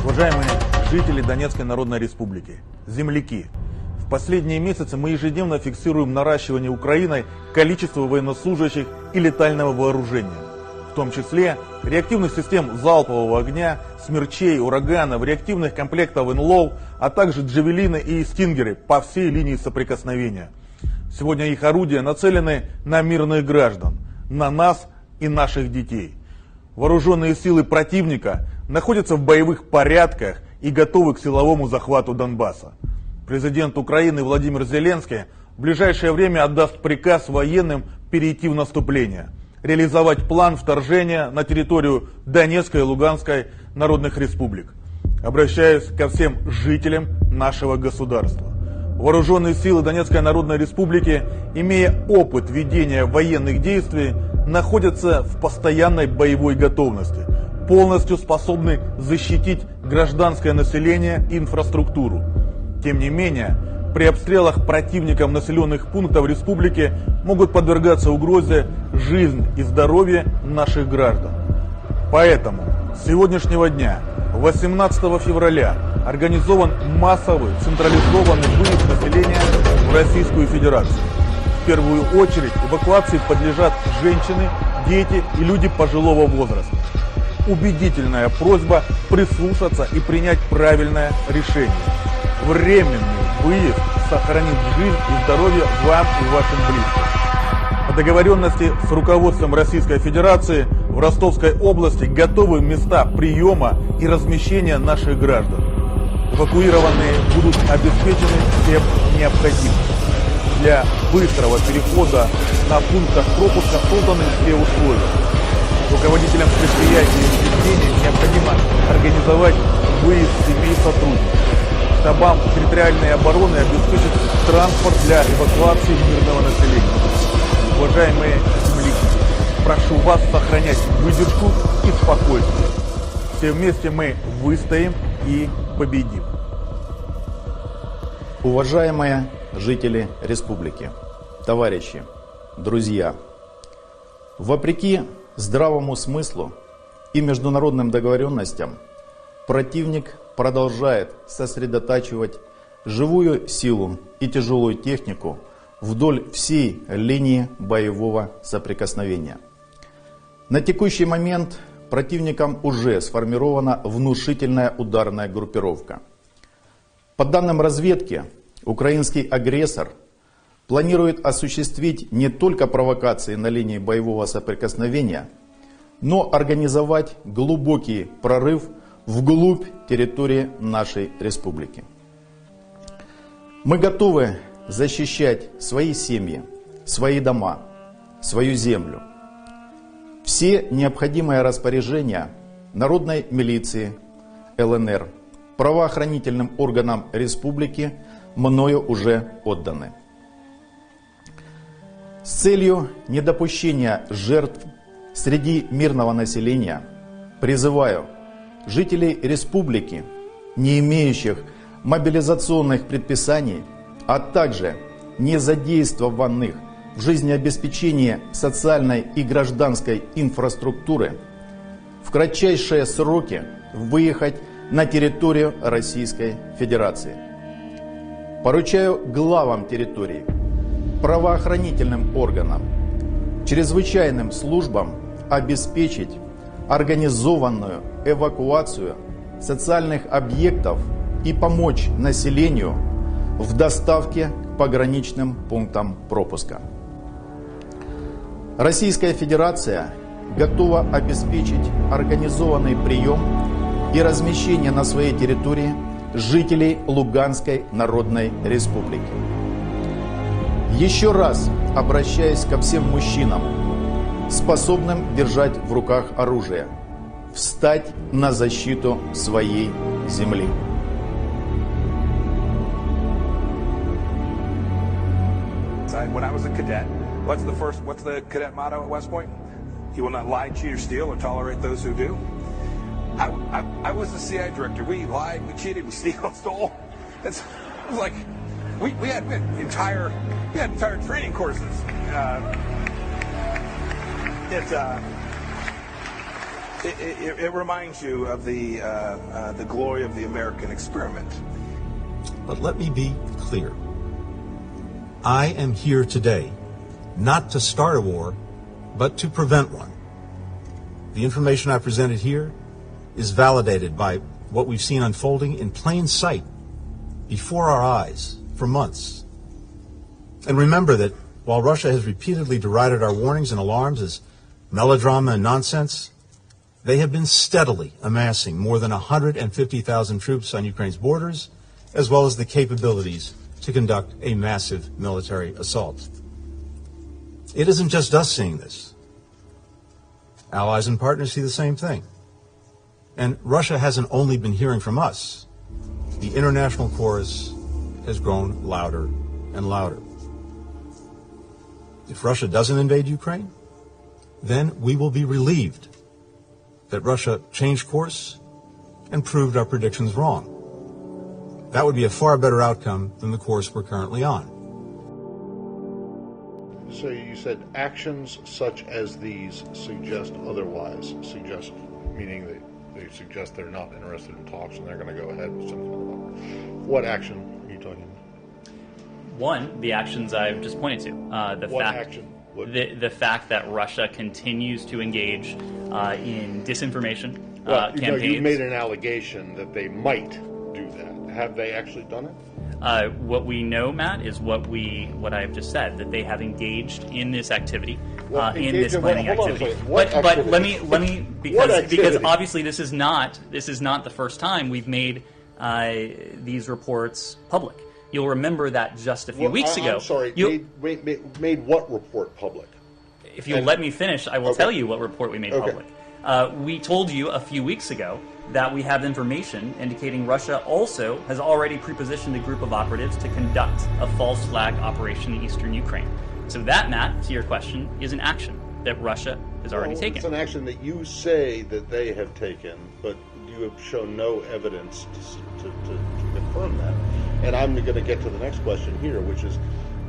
Уважаемые жители Донецкой Народной Республики, земляки, в последние месяцы мы ежедневно фиксируем наращивание Украиной количества военнослужащих и летального вооружения, в том числе реактивных систем залпового огня, смерчей, ураганов, реактивных комплектов НЛО, а также джавелины и стингеры по всей линии соприкосновения. Сегодня их орудия нацелены на мирных граждан, на нас и наших детей. Вооруженные силы противника находятся в боевых порядках и готовы к силовому захвату Донбасса. Президент Украины Владимир Зеленский в ближайшее время отдаст приказ военным перейти в наступление, реализовать план вторжения на территорию Донецкой и Луганской народных республик. Обращаюсь ко всем жителям нашего государства. Вооруженные силы Донецкой Народной Республики, имея опыт ведения военных действий, находятся в постоянной боевой готовности, полностью способны защитить гражданское население и инфраструктуру. Тем не менее, при обстрелах противником населенных пунктов республики могут подвергаться угрозе жизнь и здоровье наших граждан. Поэтому с сегодняшнего дня, 18 февраля, организован массовый централизованный выезд населения в Российскую Федерацию. В первую очередь эвакуации подлежат женщины, дети и люди пожилого возраста. Убедительная просьба прислушаться и принять правильное решение. Временный выезд сохранит жизнь и здоровье вам и вашим близким. По договоренности с руководством Российской Федерации в Ростовской области готовы места приема и размещения наших граждан. Эвакуированные будут обеспечены всем необходимым. Для быстрого перехода на пунктах пропуска созданы все условия. Руководителям предприятий и учреждений необходимо организовать выезд семей сотрудников. Штабам территориальной обороны обеспечить транспорт для эвакуации мирного населения. Уважаемые земляки, прошу вас сохранять выдержку и спокойствие. Все вместе мы выстоим и победим. Уважаемые жители республики, товарищи, друзья, вопреки здравому смыслу и международным договоренностям, противник продолжает сосредотачивать живую силу и тяжелую технику вдоль всей линии боевого соприкосновения. На текущий момент противником уже сформирована внушительная ударная группировка. По данным разведки, украинский агрессор планирует осуществить не только провокации на линии боевого соприкосновения, но организовать глубокий прорыв вглубь территории нашей республики. Мы готовы защищать свои семьи, свои дома, свою землю. Все необходимые распоряжения народной милиции, ЛНР, правоохранительным органам республики мною уже отданы. С целью недопущения жертв среди мирного населения призываю жителей республики, не имеющих мобилизационных предписаний, а также не задействованных в жизнеобеспечении социальной и гражданской инфраструктуры, в кратчайшие сроки выехать на территорию Российской Федерации. Поручаю главам территории, правоохранительным органам, чрезвычайным службам обеспечить организованную эвакуацию социальных объектов и помочь населению в доставке к пограничным пунктам пропуска. Российская Федерация готова обеспечить организованный прием и размещение на своей территории жителей Луганской Народной Республики. Еще раз обращаюсь ко всем мужчинам, способным держать в руках оружие, встать на защиту своей земли. When I was a cadet, what's the cadet motto at West Point? You will not lie, cheat, or steal, or tolerate those who do. I was the CIA director. We lied, we cheated, we stole. It was like we had entire training courses. It reminds you of the glory of the American experiment. But let me be clear. I am here today not to start a war, but to prevent one. The information I presented here is validated by what we've seen unfolding in plain sight before our eyes for months. And remember that while Russia has repeatedly derided our warnings and alarms as melodrama and nonsense, they have been steadily amassing more than 150,000 troops on Ukraine's borders, as well as the capabilities to conduct a massive military assault. It isn't just us seeing this. Allies and partners see the same thing. And Russia hasn't only been hearing from us. The international chorus has grown louder and louder. If Russia doesn't invade Ukraine, then we will be relieved that Russia changed course and proved our predictions wrong. That would be a far better outcome than the course we're currently on. So you said actions such as these suggest otherwise. Suggest meaning they suggest they're not interested in talks and they're going to go ahead with something. What action are you talking about? One, the actions I've just pointed to. The fact that Russia continues to engage in disinformation campaigns. You made an allegation that they might do that. Have they actually done it? What we know, Matt, is what I've just said, that they have engaged in this activity, in this planning activity. But let me because obviously this is not the first time we've made these reports public. You'll remember that just a few weeks ago. I'm sorry, made what report public? If you'll let me finish, I will tell you what report we made public. We told you a few weeks ago that we have information indicating Russia also has already prepositioned a group of operatives to conduct a false flag operation in eastern Ukraine. So that, Matt, to your question, is an action that Russia has already taken. It's an action that you say that they have taken, but you have shown no evidence to confirm that. And I'm going to get to the next question here, which is,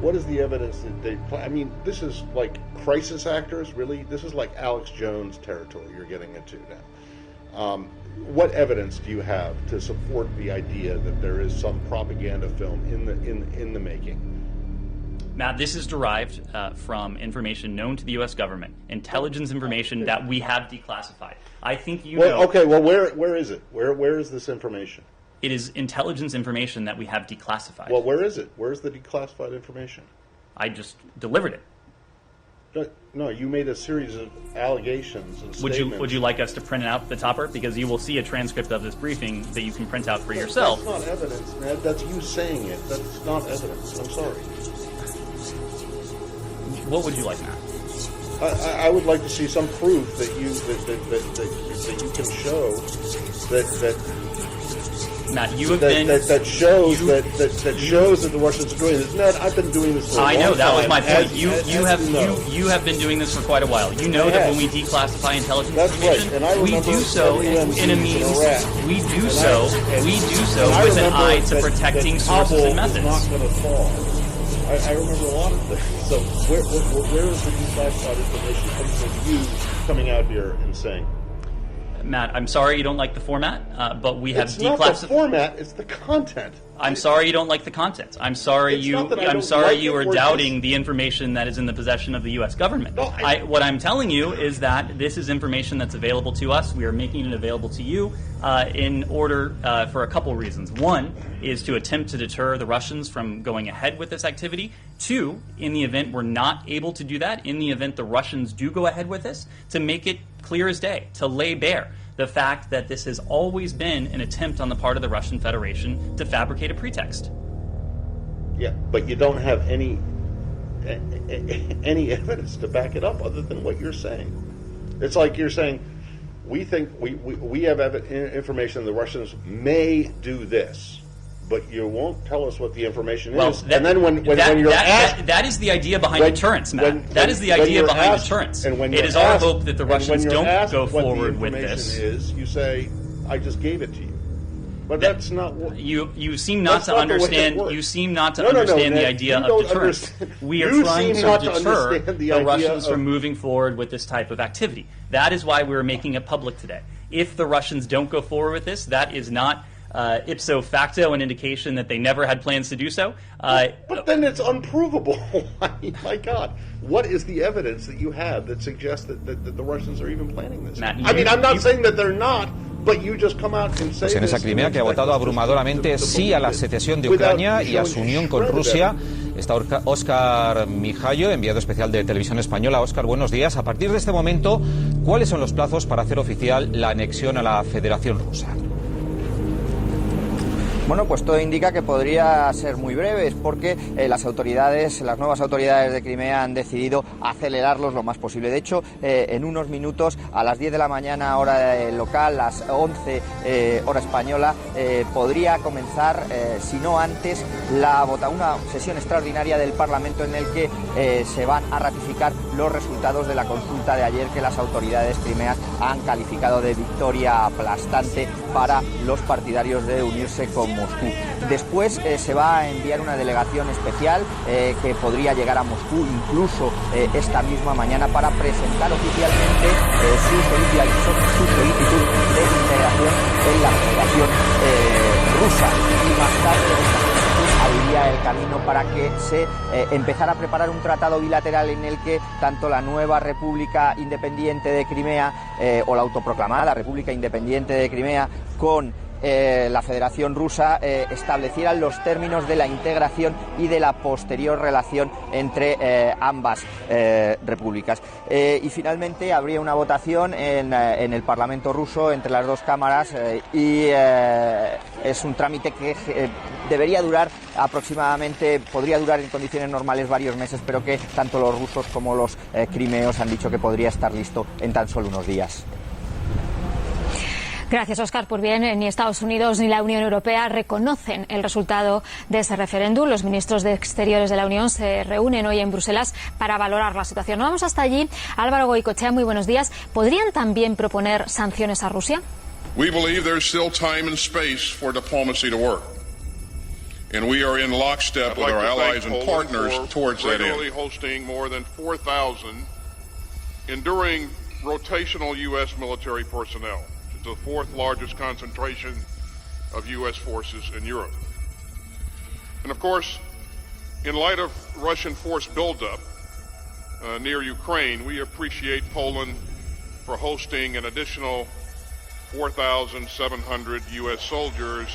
what is the evidence that they... I mean, this is like crisis actors, really? This is like Alex Jones territory you're getting into now. What evidence do you have to support the idea that there is some propaganda film in the making? Matt, this is derived from information known to the U.S. government, intelligence information that we have declassified. I think you know... Okay, well, where is it? Where is this information? It is intelligence information that we have declassified. Well, where is it? Where's the declassified information? I just delivered it. No, you made a series of allegations and statements. Would you like us to print it out the topper? Because you will see a transcript of this briefing that you can print out for yourself. That's not evidence, Ned. That's you saying it. That's not evidence. I'm sorry. What would you like, Matt? I would like to see some proof that you can show that Matt, you have been that shows that the Russians are doing this. Ned, I've been doing this for a long time. I know, that was my point. You have been doing this for quite a while. You know that when we declassify intelligence information, we do so in a means. We do so with an eye to protecting sources and methods. Not going to fall. I remember a lot of things. So where is the declassified information from you coming out here and saying? Matt, I'm sorry you don't like the format, but we have declassified. It's not the format; it's the content. I'm sorry you don't like the content. I'm sorry you are doubting the information that is in the possession of the U.S. government. No, what I'm telling you is that this is information that's available to us. We are making it available to you in order for a couple reasons. One is to attempt to deter the Russians from going ahead with this activity. Two, in the event we're not able to do that, in the event the Russians do go ahead with this, to make it clear as day, to lay bare the fact that this has always been an attempt on the part of the Russian Federation to fabricate a pretext. Yeah, but you don't have any evidence to back it up other than what you're saying. It's like you're saying, we think we have information the Russians may do this, but you won't tell us what the information is. And then when you're asked... That is the idea behind deterrence, Matt. That is the idea behind deterrence. It is our hope that the Russians don't go forward with this. You say, I just gave it to you. But that's not what you seem not to understand. You seem not to understand the idea of deterrence. We are trying to deter the Russians from moving forward with this type of activity. That is why we're making it public today. If the Russians don't go forward with this, that is not ipso facto an indication that they never had plans to do so. But then it's unprovable. My God. What is the evidence that you have that suggests that the Russians are even planning this? Matt, I'm not saying that they're not, but you just come out and say Pues en esa Crimea que ha votado abrumadoramente sí a la secesión de Ucrania y a su unión con Rusia. Está Óscar Mijayo, enviado especial de Televisión Española. Óscar, buenos días. A partir de este momento, ¿cuáles son los plazos para hacer oficial la anexión a la Federación Rusa? Bueno, pues todo indica que podría ser muy breve, porque las nuevas autoridades de Crimea han decidido acelerarlos lo más posible. De hecho, en unos minutos, a las 10 de la mañana hora local, las 11 hora española, podría comenzar, si no antes, una sesión extraordinaria del Parlamento en el que se van a ratificar los resultados de la consulta de ayer, que las autoridades crimeas han calificado de victoria aplastante para los partidarios de unirse con Moscú. Después se va a enviar una delegación especial que podría llegar a Moscú incluso esta misma mañana para presentar oficialmente su solicitud de integración en la Federación Rusa. Y más tarde abriría el camino para que se empezara a preparar un tratado bilateral en el que tanto la nueva República Independiente de Crimea o la autoproclamada República Independiente de Crimea con la Federación Rusa establecieran los términos de la integración y de la posterior relación entre ambas repúblicas. Y finalmente habría una votación en el Parlamento ruso entre las dos cámaras y es un trámite que debería durar podría durar en condiciones normales varios meses, pero que tanto los rusos como los crimeos han dicho que podría estar listo en tan solo unos días. Gracias, Óscar. Pues bien, ni Estados Unidos ni la Unión Europea reconocen el resultado de ese referéndum. Los ministros de Exteriores de la Unión se reúnen hoy en Bruselas para valorar la situación. Nos vamos hasta allí. Álvaro Goicoechea, muy buenos días. ¿Podrían también proponer sanciones a Rusia? We believe there's still time and space for diplomacy to work. And we are in lockstep with our allies and partners towards that end. Regularly hosting more than 4,000 enduring rotational U.S. military personnel. The fourth largest concentration of U.S. forces in Europe. And of course, in light of Russian force buildup near Ukraine, we appreciate Poland for hosting an additional 4,700 U.S. soldiers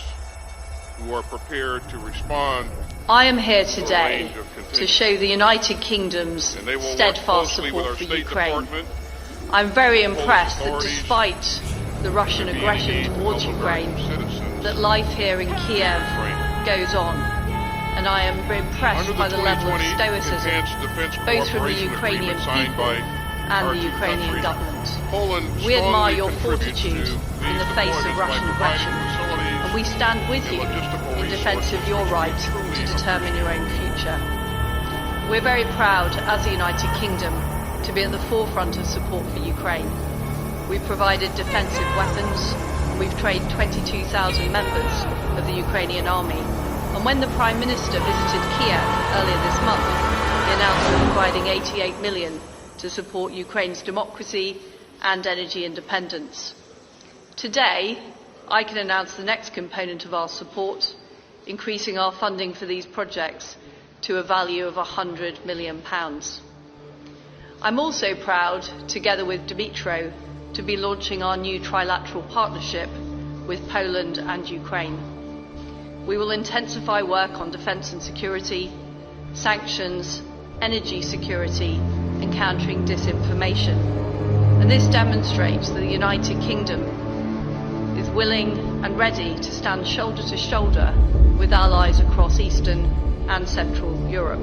who are prepared to respond. I am here today to show the United Kingdom's steadfast support for Ukraine. I'm very impressed that despite the Russian aggression towards Ukraine, that life here in Kiev goes on. And I am impressed by the level of stoicism, both from the Ukrainian people and the Ukrainian government. We admire your fortitude in the face of Russian aggression, and we stand with you in defence of your right to determine your own future. We're very proud, as the United Kingdom, to be at the forefront of support for Ukraine. We've provided defensive weapons, and we've trained 22,000 members of the Ukrainian army. And when the Prime Minister visited Kiev earlier this month, he announced we're providing 88 million to support Ukraine's democracy and energy independence. Today, I can announce the next component of our support, increasing our funding for these projects to a value of £100 million. I'm also proud, together with Dmytro, to be launching our new trilateral partnership with Poland and Ukraine. We will intensify work on defence and security, sanctions, energy security, and countering disinformation. And this demonstrates that the United Kingdom is willing and ready to stand shoulder to shoulder with allies across Eastern and Central Europe.